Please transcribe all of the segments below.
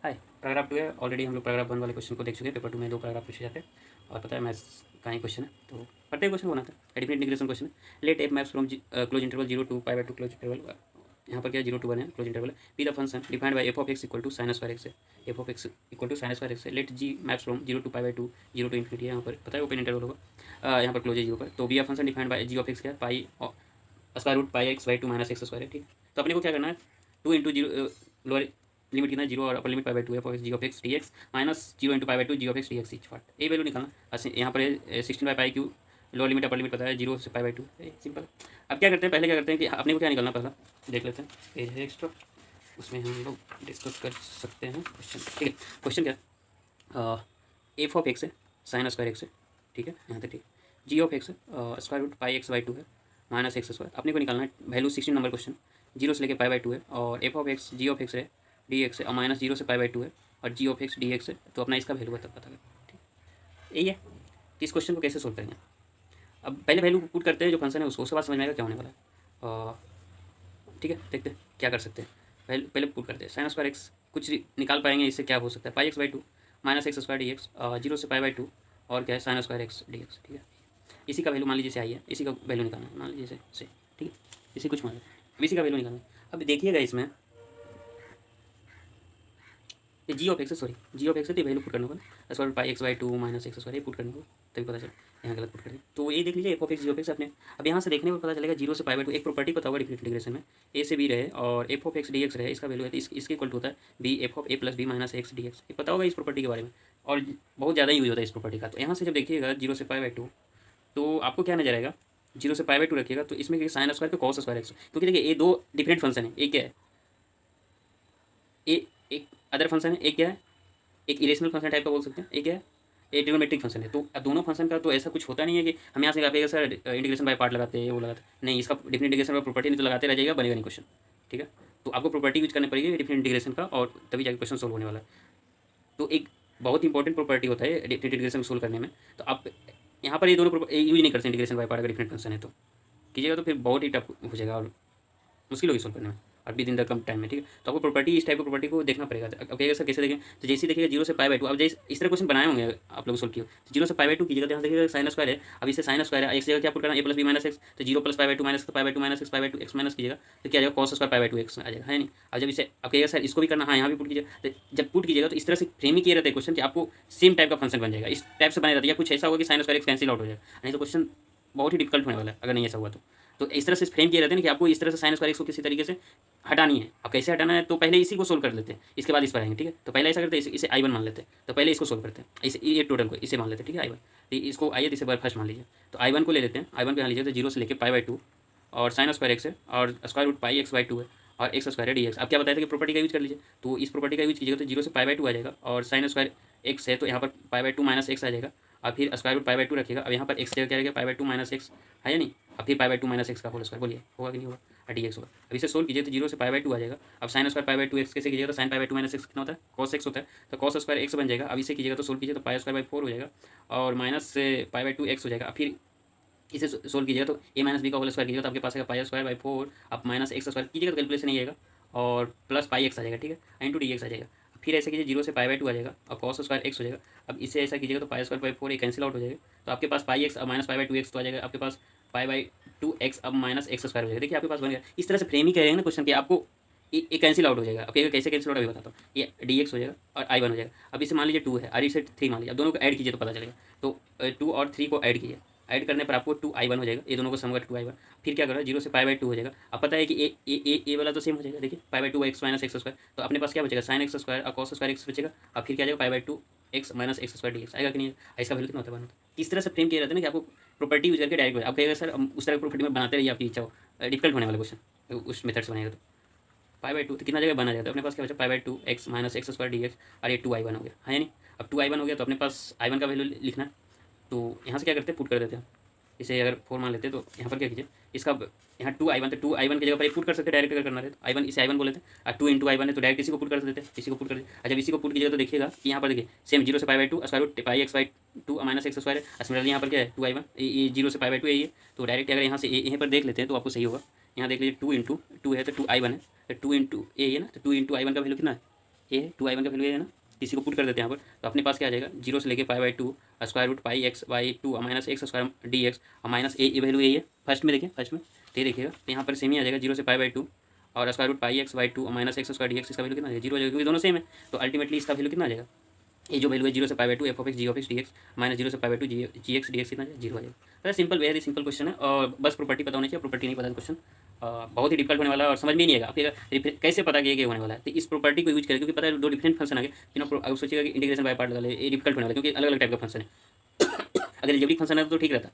हाय, paragraph 2 है। Already हम लोग पैराग्राफ 1 वाले क्वेश्चन को देख चुके हैं। पेपर 2 में 2 पैराग्राफ पूछे जाते हैं और पता है मैथ्स का ही क्वेश्चन है, तो पढ़ते हैं। क्वेश्चन बनाते हैं। डेफिनेट इंटीग्रेशन क्वेश्चन है। Let F maps from close interval 0 to pi by 2 close interval. यहाँ पर क्या 0 to 1 है, क्लोज इंटरवल है। Be the function defined by F of X equal to sine square x है। F of X equal to sine square x है। Let G maps from 0 to pi by 2 0 to infinity है। यहाँ पर पता है open interval होगा, यहाँ पर क्लोज है 0 पर। तो b function defined by g of x क्या है, pi square root pi x by 2 minus x square है। ठीक है, तो अपने को क्या करना है, 2 इंटू जीरो लोअर लिमिट कितना 0 और अपर लिमिट पाई बाई 2 है G of x D x minus 0 into pi by 2 G of x D X each part. ये वैल्यू निकालना। अच्छा, यहाँ पर 16 by pi Q lower limit upper limit पता है 0 से पाई बाई 2। सिंपल। अब क्या करते हैं, पहले क्या करते हैं कि अपने को क्या निकालना, पहला देख लेते हैं। पेज है एक्स्ट्रा, उसमें हम लोग डिस्कस कर सकते हैं क्वेश्चन। ठीक है, क्वेश्चन क्या, एफ ऑफ एक्स है साइन स्क्वायर एक्स है। ठीक है, यहाँ तक ठीक। G of X square root pi x by 2 है माइनस एक्स स्क्वायर। अपने को निकालना है वैल्यू 16 नंबर क्वेश्चन। 0 से लेकर पाई बाई 2 है और f of x ji of x है डी एक्स है और माइनस 0 से पाई बाई 2 है और जी ऑफ एक्स डी एक्स है। तो अपना इसका वैल्यू पता करें। ठीक, यही है। तो इस क्वेश्चन को कैसे सोल्व करेंगे, अब पहले वैल्यू पुट करते हैं जो फंक्शन है उसको, उसके बाद समझ में आएगा क्या होने वाला है। ठीक है, देखते हैं क्या कर सकते हैं। पहले पहले पुट करते हैं। साइन स्क्वायर एक्स कुछ निकाल पाएंगे, इससे क्या हो सकता है, pi x by 2 minus x square D X 0 से पाई बाई 2 और क्या है sine square X D X. ठीक है, इसी का वैल्यू मान लीजिए से आई है, इसी का वैल्यू निकालना है, मान लीजिए से। ठीक है, इसी कुछ मान लीजिए, अब इसी का वैल्यू निकालना है। अब देखिएगा इसमें ये जी ऑफ एक्स है, सॉरी जी ऑफ एक्स है, तो वैल्यू पुट करना होगा square pi x by 2 minus x square, ये पुट करना होगा तभी पता चले। यहाँ गलत पुट कर दिया, तो ये देख लीजिए f of x ji of x अपने। अब यहाँ से देखने को पता चलेगा 0 से पाई बाई 2 एक प्रॉपर्टी पता होगा डिफरेंट इंटीग्रेशन में, ए से बी रहे और f of x D x रहे, इसका वैल्यू है इसके इक्वल होता है b f of a plus B minus x D x. ये पता होगा इस प्रॉपर्टी के बारे में और बहुत ज़्यादा यूज होता है इस प्रॉपर्टी का। तो यहाँ से जब देखिएगा 0 से पाई बाई 2 तो आपको क्या नजर आएगा, 0 से पाई बाई 2 रखिएगा तो इसमें साइन स्क्वायर का कॉस स्क्वायर एक्स, क्योंकि देखिए ये दो डिफरेंट फंक्शन है। एक क्या है, एक अदर फंक्शन है, एक क्या है, एक इरेशनल फंक्शन टाइप का बोल सकते हैं, एक है ये ट्रिग्नोमेट्रिक फंक्शन है। तो दोनों फंक्शन का तो ऐसा कुछ होता नहीं है कि हम यहाँ से आप सर इंटीग्रेशन बाय पार्ट लगाते हैं वो लगाते नहीं, इसका डिफरेंट इंटीग्रेशन का प्रॉपर्टी नहीं तो लगाते रह जाएगा, बनेगा नहीं क्वेश्चन। ठीक है, तो आपको प्रॉपर्टी यूज करनी पड़ेगी डिफरेंट इंटीग्रेशन का और तभी जाकर क्वेश्चन सोल्व होने वाला है। तो एक बहुत इंपॉर्टेंट प्रॉपर्टी होता है डिफरेंट इंटीग्रेशन सोल्व करने में। तो आप यहाँ पर ये दोनों यूज नहीं करते इंटीग्रेशन बाय पार्ट, अगर डिफरेंट फंक्शन है तो कीजिएगा तो फिर बहुत ही टफ हो जाएगा और मुश्किल होगी सोल्व करने में और भी दिन तक कम टाइम में। ठीक है, तो आपको प्रॉपर्टी इस टाइप की प्रॉपर्टी को देखना पड़ेगा। अब कहिएगा सर कैसे देखें, तो जैसे ही देखिएगा 0 से पाई बाई 2, अब जैसे इस तरह क्वेश्चन बनाए होंगे आप लोग सोल्व किए, तो 0 से पाई बाई 2 कीजिएगा, तो यहाँ देखिएगा साइन स्क्वायर है, अब इससे साइन स्क्वायर है, एक जगह क्या पुट करना A plus B minus X, तो 0 plus pi by 2 minus pi by 2 minus X pi by 2 X minus कीजिएगा तो क्या आ जाएगा cos square pi by 2 X आ जाएगा, है नहीं। अब जब इसे अब कहिएगा सर इसको भी करना, हाँ यहाँ भी पुट कीजिए, तो जब पुट कीजिएगा तो इस तरह से फ्रेम ही किए रहते हैं क्वेश्चन कि आपको सेम टाइप का फंक्शन बन जाएगा, इस टाइप से बने रहता है। या कुछ ऐसा होगा कि sign square x cancel out हो जाएगा, नहीं तो क्वेश्चन बहुत ही डिफिकल्ट होने वाला है अगर नहीं ऐसा हुआ तो इस तरह से फ्रेम किए रहते हैं कि आपको इस तरह से साइन स्क्वायर एक्स को किसी तरीके से हटानी है। अब कैसे हटाना है, तो पहले इसी को सोल्व कर लेते हैं, इसके बाद इस पर आएंगे। ठीक है, तो पहले ऐसा करते हैं, इसे आई वन मान लेते हैं, तो पहले इसको सोल्व करते हैं, इसे ये टोटल को इसे मान लेते हैं। ठीक है, आई वन, तो इसको आइए इसे बार फर्स्ट मान लीजिए, तो आई वन को ले लेते हैं। आई वन को यहाँ लीजिए तो 0 से लेकर पाई बाई 2 और साइन स्क्वायर एक्स है और square root pi x by 2 है और एक्स स्क्वायर है डी एक्स। अब क्या बताया था कि प्रॉपर्टी का यूज कर लीजिए, तो इस प्रॉपर्टी का यूज कीजिएगा तो 0 से पाई बाई 2 आ जाएगा और साइन स्क्वायर एक्स है तो यहाँ पर पाई बाई 2 माइनस एक्स आ जाएगा और फिर स्क्वायर रूट पाई बाई 2 रखिएगा। अब यहाँ पर एक्स जगह क्या रहेगा, पाई बाई 2 माइनस एक्स है या नहीं, अब फिर पाई बाई 2 माइनस एक्स का होल स्क्वायर, बोलिए होगा कि नहीं होगा, डी एक्स होगा। अब इसे सोल्व कीजिए तो 0 से पाई बाई 2 आ जाएगा। अब sine square pi by 2 x कैसे कीजिएगा, तो sine pi by 2 minus x कितना होता है, कॉस एक्स होता है, तो कॉस स्क्वायर एक्स बन जाएगा। अब इसे कीजिएगा तो सोल्व कीजिए तो पाई स्क्वायर बाई 4 हो जाएगा और माइनस से पाई बाई 2 एक्स हो जाएगा। फिर इसे सोल्व कीजिएगा तो ए माइनस बी का होल स्क्वायर कीजिएगा तो आपके पास आएगा पाई स्क्वायर बाई 4, अब माइनस एक्स स्क्वायर कीजिएगा तो कैलकुलेशन नहीं आएगा और प्लस पाई एक्स आ जाएगा। ठीक है, इंटू डी एक्स आ जाएगा। फिर ऐसे कीजिए 0 से पाई बाई 2 आ जाएगा और कॉस स्क्वायर एक्स हो जाएगा। अब इसे ऐसा कीजिएगा तो pi square by 4 cancel out हो जाएगा, तो आपके पास पाई एक्स अब माइनस पाई बाई 2 एक्स तो आ जाएगा, आपके पास पाई बाई 2 एक्स अब माइनस एक्स स्क्वायर हो जाएगा। देखिए आपके पास बन गया। इस तरह से फ्रेम ही करेंगे ना क्वेश्चन कि आपको ये कैंसिल आउट हो जाएगा। अब कैसे कैंसिल आउट अभी बताता हूँ, ये डी एक्स हो जाएगा और आई वन हो जाएगा। अब इसे मान लीजिए 2 है और इसे 3 मान लीजिए, अब दोनों को ऐड कीजिए तो पता चलेगा, तो 2 और 3 को ऐड कीजिए, ऐड करने पर आपको 2 आई वन हो जाएगा, ये दोनों को सम करके 2 आई वन। फिर क्या करो 0 से पाई बाई 2 हो जाएगा। अब पता है कि ए वाला तो सेम हो जाएगा, देखिए पाई by 2 X minus x square, तो अपने पास क्या बचेगा साइन एक्स स्क्वायर और कॉस स्क्वायर एक्स बचेगा। अब फिर क्या जाएगा pi by 2 X minus x square D x आएगा कि नहीं, इसका वैल्यू कितना होता है, इस तरह से फ्रेम किया रहता है ना कि आपको प्रॉपर्टी यूज करके डायरेक्ट। अब कहेगा सर उस तरह की प्रॉपर्टी में बनाते रहिए, आपकी इच्छा हो, डिफिकल्ट होने वाला क्वेश्चन उस मेथड से बनेगा। तो पाई बाई 2 तो कितना जगह बना जाता है, अपने पास क्या बचा पाई by 2 X minus x square D x और ये 2 आई वन हो गया, है नहीं। अब 2 आई वन हो गया तो अपने पास आई वन का वैल्यू लिखना है, तो यहाँ से क्या करते हैं पुट कर देते हैं। इसे अगर 4 मान लेते हैं तो यहाँ पर क्या कीजिए, इसका यहाँ 2 आई वन, तो 2 आई वन की जगह पर पुट कर सकते हैं डायरेक्ट अगर करना है तो आई वन, इसे आई वन बोले थे और 2 इंटू आई वन है तो डायरेक्ट इसी को पुट कर देते हैं, इसी को पुट कर देते हैं। अच्छा इसी को पुट कीजिएगा तो देखिएगा कि यहाँ पर देखिए सेम 0 से pi by 2 square root pi x by 2 minus x square है। सिमिलरली यहाँ पर क्या है 2 आई वन, ये 0 से पाई बाई 2 है ये, तो डायरेक्ट अगर यहाँ से यहीं पर देख लेते हैं तो आपको सही होगा। यहाँ देख लीजिए 2 इंटू 2 है तो 2 आई वन है, तो 2 इंटू ए है ना, तो 2 इंटू आई वन का वैल्यू कितना है ये है 2i1 का वैल्यू है ना, इसी को पुट कर देते हैं यहाँ पर। तो अपने पास क्या आ जाएगा, 0 से लेके pi by two square root pi x by two minus x square D x minus a value यही है फर्स्ट में, देखिए फर्स्ट में तो ये देखिएगा, तो यहाँ पर सेम ही आ जाएगा 0 से पाई बाई टू और square root pi x by two minus x square D x, इसका वैल्यू कितना आ जाएगा 0 आ जाएगा, क्योंकि दोनों सेम है। तो अल्टीमेटली इसका वैल्यू कितना आ जाएगा, ये जो वैल्यू है 0 से pi by two f of x ji of x D x minus 0 से pi by two g x D x कितना है 0 आ जाएगा। तो सिंपल, वेरी सिंपल क्वेश्चन है, और बस प्रॉपर्टी पता होनी चाहिए, प्रॉपर्टी नहीं पता क्वेश्चन बहुत ही डिफिकल्ट होने वाला है और समझ में नहीं आएगा आपके कैसे पता कि ये होने वाला है। तो इस प्रॉपर्टी को यूज करें, क्योंकि पता है दो डिफरेंट फंक्शन आ गए, अब सोचिएगा कि इंटीग्रेशन बाय पार्ट लगा ले, ये डिफिकल्ट होने वाला है, क्योंकि अलग अलग टाइप का फंक्शन है। अगर एलजेब्रिक फंक्शन है तो ठीक रहता,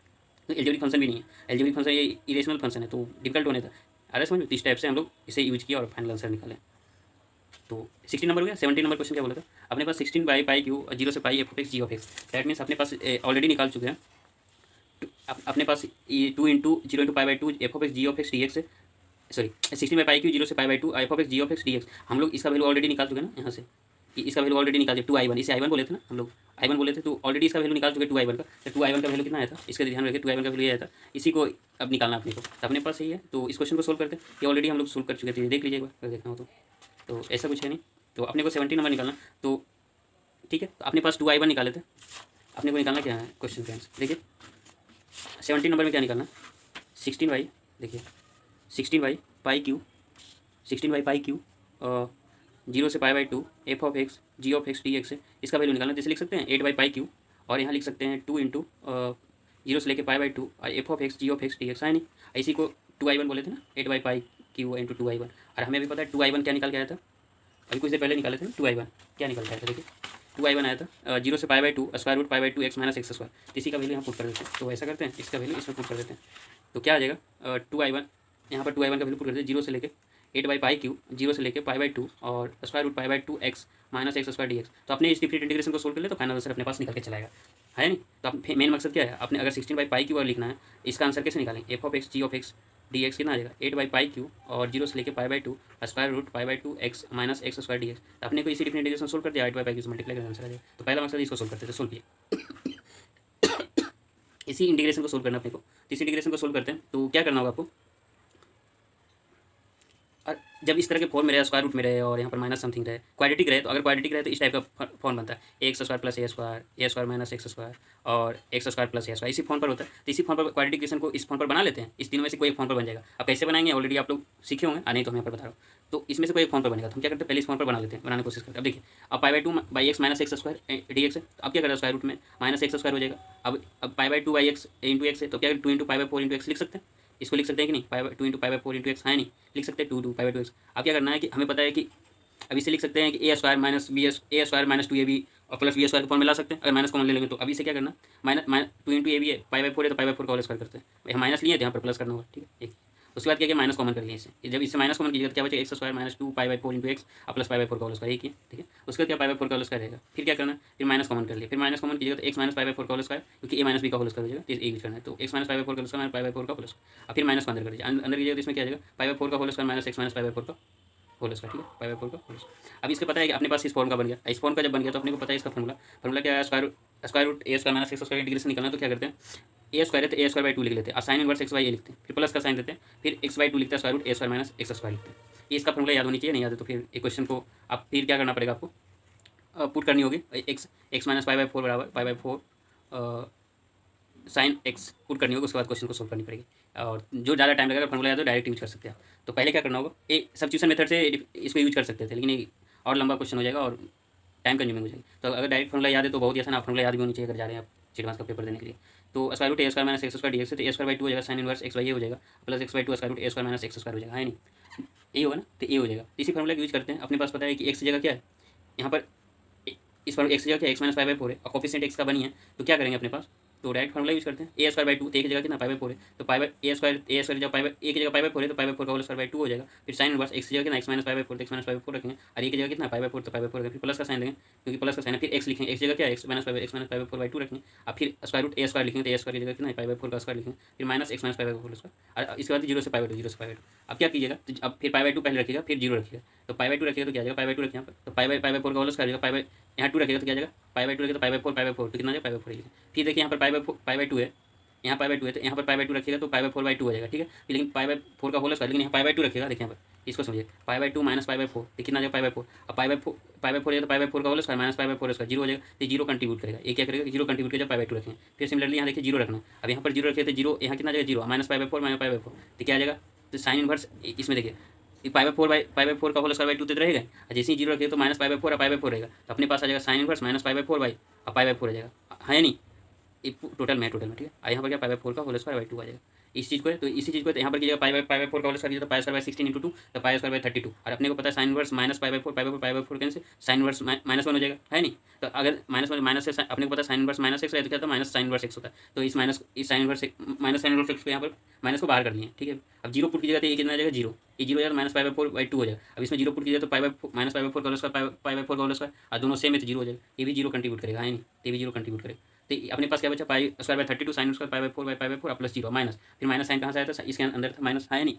तो एलजेब्रिक फंक्शन भी नहीं है, एलजेब्रिक फंक्शन ये इरेशनल फंक्शन है, तो डिफिकल्ट होने था। अरे समझ, इस टाइप से हम लोग इसे यूज किया और फाइनल आंसर निकालें। तो 16 नंबर हो गया। 17 नंबर क्वेश्चन क्या बोला था अपने पास, 16 बाई पाई क्यू 0 से pi F of x ji of X, that means अपने पास ऑलरेडी निकाल चुके हैं। अपने पास ये 2 into 0 into pi by two f of x ji of x D x, sorry 16 by pi Q 0 से pi by two f of x ji of x D x, हम लोग इसका वैल्यू ऑलरेडी निकाल चुके हैं ना, यहाँ से इसका वैल्यू ऑलरेडी निकाल दिया 2i1, इसे i1 बोले थे ना हम लोग, i1 बोले थे, तो ऑलरेडी इसका वैल्यू निकाल चुके 2i1 का। तो 2i1 का वैल्यू कितना आया था, इसका ध्यान रखिए 2i1 का वैल्यू आया था, इसी को अब निकालना अपने को। तो अपने पास यही है, तो इस क्वेश्चन को सोल्व करते हैं, ये ऑलरेडी हम लोग सोल्व कर चुके थे, देख लीजिए एक बार अगर देखना हो तो ऐसा कुछ है नहीं। तो अपने को 17 नंबर निकालना, तो ठीक है, तो अपने पास 2i1 निकाले थे, अपने को निकालना क्या है क्वेश्चन के आंसर, देखिए 17 नंबर में क्या निकालना, 16 बाई, देखिए 16 by pi q, 16 by pi Q 0 से pi by two f of x ji of x D x है, इसका वैल्यू निकालना, जैसे लिख सकते हैं 8 बाई पाई क्यू, और यहाँ लिख सकते हैं 2 इंटू 0 से लेके pi by two f of x ji of x D x है नहीं, इसी को 2i1 बोले थे ना, 8 by pi Q into 2i1, और हमें भी पता है 2i1 क्या निकाल के आया था, अभी कुछ देर पहले निकाले थे 2i1 क्या निकल के आया था, देखिए 2i1 आया था 0 से pi by two square root pi by two x minus x square, इसी का वैल्यू यहाँ पुट कर देते हैं। तो ऐसा करते हैं, इसका वैल्यू इसमें पुट कर देते हैं, तो क्या आ जाएगा 2i1, यहाँ पर 2i1 का वैल्यू पुट कर देते हैं 0 से लेके 8 बाई पाई क्यू 0 से लेके पाई बाई टू और square root pi by two x minus x square D x. तो अपने इस डिफरेंट इंटीग्रेशन को सोल्व कर ले तो फाइनल आंसर अपने पास निकल के चलाएगा, है नहीं। तो अब मेन मकसद क्या है, आपने अगर 16 बाई पाई क्यू और लिखना है, इसका आंसर कैसे निकालेंगे, f of x ji of x D x कितना आ जाएगा 8 बाई पाई क्यू और 0 से लेके pi by two square root pi by two x minus x square D x. तो अपने को इसी डिफरेंट इंटीग्रेशन सोल्व कर दिया, 8 बाई पाई क्यू से मल्टीप्लाई करके आंसर आ जाएगा। तो पहला मकसद इसको सोल्व करते थे, सोल्व किया इसी इंटीग्रेशन को सोल्व करना अपने को। तो इसी इंटीग्रेशन को सोल्व करते हैं, तो क्या करना होगा आपको, और जब इस तरह के फॉर्म में रहे, स्क्वायर रूट में रहे और यहाँ पर माइनस समथिंग रहे, क्वाड्रेटिक रहे, तो अगर क्वाड्रेटिक रहे तो इस टाइप का फॉर्म बनता है, एक्स स्क्वायर प्लस ए स्क्वायर माइनस एक्स स्क्वायर और एक्स स्क्वायर प्लस ए स्क्वायर, इसी फॉर्म पर होता है। तो इसी फॉर्म पर क्वाड्रेटिकेशन को इस फॉर्म पर बना लेते हैं, इस तीनों में से कोई एक फॉर्म पर बन जाएगा। अब कैसे बनाएंगे ऑलरेडी आप लोग सीखे होंगे, नहीं तो मैं यहाँ पर बता रहा हूँ। तो इसमें से कोई एक फॉर्म पर बनेगा, तो हम क्या करते हैं पहले इस फॉर्म पर बना लेते हैं, बनाने की कोशिश करते हैं। अब देखिए अब पाई by two by x minus x square D x है, तो अब क्या करेगा स्क्वायर रूट में माइनस एक्स स्क्वायर हो जाएगा। अब पाई by two by x into x है, तो क्या 2 into pi by four into x लिख सकते हैं, इसको लिख सकते हैं कि नहीं, पाई by 2 into pi by four into x है नहीं, लिख सकते हैं 2 पाई बाई टू एक्स। अब क्या करना है कि हमें पता है कि अब इसे लिख सकते हैं कि A square minus B as A square minus 2ab और प्लस बी स्क्वायर के फॉर्म में ला सकते हैं, अगर माइनस कॉमन ले लेंगे तो। अभी से क्या करना, माइनस 2 इंटू ए बी है, पाई बाई फोर है तो पाई बाई फोर का होल स्क्वायर करते हैं, हम माइनस लिए थे यहाँ पर प्लस करना होगा, ठीक है। एक उसके बाद क्या किया, माइनस कॉमन कर लिए इसे, जब इससे माइनस कॉमन कीजिएगा तो क्या बचेगा x square minus 2 pi by four into x और प्लस पाई बाई फोर का होल स्क्वायर, एक ही, ठीक है। उसके बाद क्या पाई बाई फोर का होल स्क्वायर रहेगा, फिर क्या करना, फिर माइनस कॉमन कर लिया, फिर माइनस कॉमन कीजिएगा तो X minus pi by four का होल स्क्वायर, क्योंकि ए माइनस बी का होल स्क्वायर हो जाएगा, तो यूज करना है, तो X minus pi by four का whole square pi by four का होल स्क्वायर, और फिर माइनस को अंदर कर दीजिए, अंदर कीजिएगा तो इसमें क्या आ जाएगा पाई बाई फोर का whole square minus x minus pi by four का होल स्क्वायर, ठीक है, पाई बाई फोर का होल स्क्वायर। अब इसके पता है कि अपने पास इस फॉर्म का बन गया, इस फॉर्म का जब बन गया तो अपने को पता है इसका फॉर्मूला क्या है, स्क्वायर रूट ए square minus x square integration निकालना। तो क्या करते हैं, ए स्क्वायर है तो ए स्क्वायर बाई टू लिख लेते हैं, और साइन इनवर्स एक्स बाई ए लिखते हैं, फिर प्लस का साइन देते हैं, फिर एक्स बाई टू लिखते हैं, स्क्वायर रूट ए स्क्वायर माइनस एक्स स्क्वायर लिखते हैं। ये इसका फॉर्मूला याद होनी चाहिए, नहीं याद है तो फिर एक क्वेश्चन को आप फिर क्या करना पड़ेगा, आपको पुट करनी होगी X minus pi by four बराबर pi by four sine X put करनी होगी, उसके बाद क्वेश्चन को सोल्व करनी पड़ेगी। और जो ज़्यादा टाइम लगेगा फॉर्मूला याद हो डायरेक्ट यूज कर सकते हैं। तो पहले क्या करना होगा, ए सब्स्टिट्यूशन मेथड से इसको यूज कर सकते थे, लेकिन ये और लंबा क्वेश्चन हो जाएगा और टाइम कंज्यूमिंग हो जाएगी। तो अगर डायरेक्ट फॉर्मूला याद है तो बहुत ही आसान, आप फॉर्मूला याद भी होनी चाहिए अगर जा रहे हैं आप एडवांस का पेपर देने के लिए। तो स्क्वायर रूट ए square minus x square D x है, तो ए स्क्वायर बाई टू हो जाएगा, sine inverse X by A हो जाएगा, plus X by two square root A square minus x square हो जाएगा, है नहीं, ए होगा ना, तो ए हो जाएगा। इसी फॉर्मूला का यूज करते हैं, अपने पास पता है कि एक्स की जगह क्या है, यहाँ पर इस पर एक्स की जगह क्या है, x minus pi by four है और कोफिशिएंट एक्स का बनी है, तो क्या करेंगे अपने पास, तो डायरेक्ट फॉर्मूला यूज करते हैं, ए स्क्वायर बाई टू, ए की जगह कितना पाई बाई फोर है, तो पाई बाई ए स्क्वायर जब पाई बाई ए की जगह पाई बाई फोर है तो पाई बाई फोर का होल स्क्वायर बाई टू हो जाएगा, फिर साइन इनवर्स एक्स की जगह कितना X minus pi by four, तो X minus pi by four रखेंगे, और ए की जगह कितना पाई बाई फोर तो पाई बाई फोर रखेंगे, फिर प्लस का साइन देंगे क्योंकि प्लस का साइन है, फिर एक्स लिखेंगे, एक्स जगह क्या है x minus pi by four by two रखेंगे, और फिर स्क्वायर रूट ए स्क्वायर लिखेंगे, तो ए स्क्वायर की जगह कितना पाई बाई फोर का स्क्वायर लिखेंगे, फिर minus x minus pi by four square, और इसके बाद 0 से पाई बाई टू, 0 से पाई बाई टू। अब क्या कीजिएगा, तो अब फिर पाई बाई टू पहले रखिएगा, फिर 0 रखिएगा, तो पाई बाई टू रखिएगा तो क्या जाएगा पाई बाई टू रखिए यहाँ पर, तो पाई बाई फोर का होल स्क्वायर, पाई बाई यहाँ टू रखिएगा तो क्या जाएगा पाई बाई टू रखिएगा, तो पाई बाई फोर तो कितना जाएगा पाई बाई फोर लिखेगा। फिर देखिए यहाँ पर पाई बाई टू है, यहाँ पाई बाई टू है तो यहाँ पर पाई बाई टू रखिएगा तो पाई बाई 4/2 हो जाएगा, ठीक है। लेकिन पाई बाई 4 का होल स्क्वायर, लेकिन यहाँ पाई बाई 2 रखिएगा, देखिए यहाँ पर इसको समझिए, पाई बाई 2 माइनस पाई बाई 4 तो कितना आ जाएगा पाई बाई 4। अब पाई बाई 4 है तो पाई बाई 4 का whole square minus pi by 4 square 0 हो जाएगा, तो जीरो कंट्रीब्यूट करेगा, ये क्या करेगा, जीरो कंट्रीब्यूट करेगा, पाई बाई 2 रखेंगे। फिर सिमिलरली यहाँ देखिए जीरो रखना, अब यहाँ पर जीरो रखिए तो जीरो यहाँ कितना आ जाएगा, zero minus pi by 4 minus pi by 4 तो क्या आ जाएगा, तो साइन इनवर्स इसमें देखिए पाई बाई 4 का होल स्क्वायर बाई 2 तो रहेगा, और जैसे ही जीरो रखिए तो minus pi by 4 pi by 4 रहेगा, तो अपने पास आ जाएगा sine inverse minus pi by 4 by pi by 4 आ जाएगा, है नहीं, टोटल में ठीक है। यहाँ पर क्या पाई बाई 4 का होल स्क्वायर बाई 2 आ जाएगा। इस चीज़ को है तो इसी चीज़ को तो यहाँ पर कीजिएगा पाई बाई 4 का होल स्क्वायर तो पाई स्क्वायर बाई 16 × 2 तो पाई स्क्वायर बाई 32, और अपने को पता है sine inverse minus pi by 4 pi by 4 कैसे साइन इनवर्स -1 हो जाएगा, है नहीं। तो अगर माइनस से अपने को पता है साइन इनवर्स -x है तो क्या होता है माइनस साइन इनवर्स x होता है, तो इस साइन इनवर्स x को यहाँ पर माइनस को बाहर कर लिए, ठीक है। अब जीरो पुट कीजिएगा तो ये कितना आ जाएगा, जीरो, ये जीरो हो जाएगा माइनस पाई बाई 4/2 हो जाएगा। अब इसमें जीरो पुट कीजिएगा तो pi by minus pi by 4 का होल स्क्वायर पाई बाई 4 का होल स्क्वायर, और दोनों सेम है तो जीरो हो जाएगा, ये भी जीरो कंट्रीब्यूट करेगा, है नहीं, ये भी जीरो कंट्रीब्यूट करेगा। तो अपने पास क्या बचा pi square by 32 sine square pi by 4 plus zero minus, फिर माइनस साइन कहाँ से आया था, इसके अंदर था माइनस, है नहीं,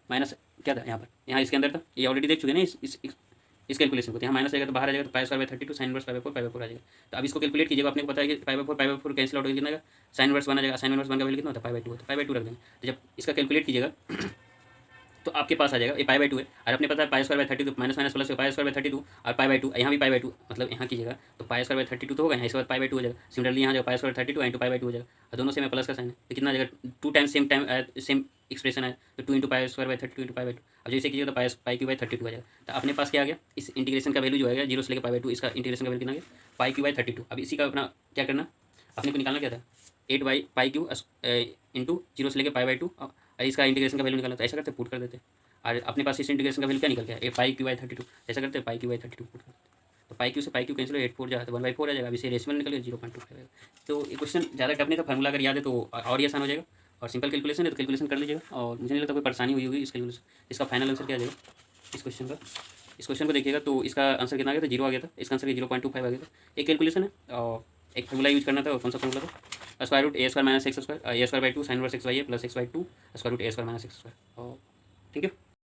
माइनस क्या था यहाँ पर, यहाँ इसके अंदर था, ये ऑलरेडी देख चुके ना इस कैलकुलेशन को, तो यहाँ माइनस आएगा तो बाहर आ जाएगा, तो pi square by 32 sine inverse pi by 4 आ जाएगा। तो अब इसको कैलकुलेट कीजिएगा, अपने को पता है कि पाई बाई 4 कैंसिल आउट हो कितना साइन इनवर्स 1 आ जाएगा, साइन इनवर्स 1 का वैल्यू कितना होता है पाई बाई 2, तो पाई बाई 2 रख देंगे। तो जब इसका कैलकुलेट कीजिएगा तो आपके पास आ जाएगा ये पाई बाई 2 है, और अपने पता है pi square by 32 minus minus plus pi square by 32 और पाई बाई 2, यहाँ भी पाई बाई 2 मतलब यहाँ कीजिएगा तो पाई स्क्वायर बाई 32 तो होगा, यहाँ इसके बाद पाई बाई 2 हो जाएगा। सिमिलरली यहाँ जो pi square 32 into pi by 2 हो जाएगा, और दोनों से में प्लस का साइन है तो कितना आ जाएगा 2 टाइम्स सेम एक्सप्रेशन है, तो 2 into pi square by 32 into pi by 2। अब जैसे कीजिएगा तो पाई क्यू बाई 32 आ जाएगा। तो अपने पास क्या आ गया, इस इंटीग्रेशन का वैल्यू जो है जीरो से लेकर पाई बाई 2, इसका इंटीग्रेशन का वैल्यू कितना आ गया पाई क्यू बाई 32। अब इसी का अपना क्या करना, अपने को निकालना क्या था 8 by pi Q into zero से लेकर पाई बाई 2, इसका इंटीग्रेशन का वैल्यू निकालना, तो ऐसा करते पुट कर देते, और अपने पास इस इंटीग्रेशन का वैल्यू क्या निकल गया ए पाई क्यू बाई 32, ऐसा करते हैं पाई क्यू बाई 32 पुट करते, तो पाई क्यू से पाई क्यू कैंसिल 8 4 जाता है 1/4 आ जाएगा। अब इसे रेशनल निकल गया 0.25 आएगा। तो ये क्वेश्चन ज़्यादा टफ नहीं था, फार्मूला अगर याद है तो और ही आसान हो जाएगा, और सिंपल कैलकुलेशन है तो कैलकुलेशन कर लीजिएगा, और मुझे नहीं लगता कोई परेशानी हुई होगी इस कैलकुलेशन। इसका फाइनल आंसर क्या आ जाएगा इस क्वेश्चन का, इस क्वेश्चन को देखिएगा तो इसका आंसर कितना आ गया था, 0 आ गया था, इसका आंसर 0.25 आ गया था। एक कैलकुलेशन है और एक फार्मूला यूज करना था, और कौन सा फार्मूला था, square root A square minus x square a square by 2 sine inverse x by a plus x by 2 square root A square minus x square. Thank you.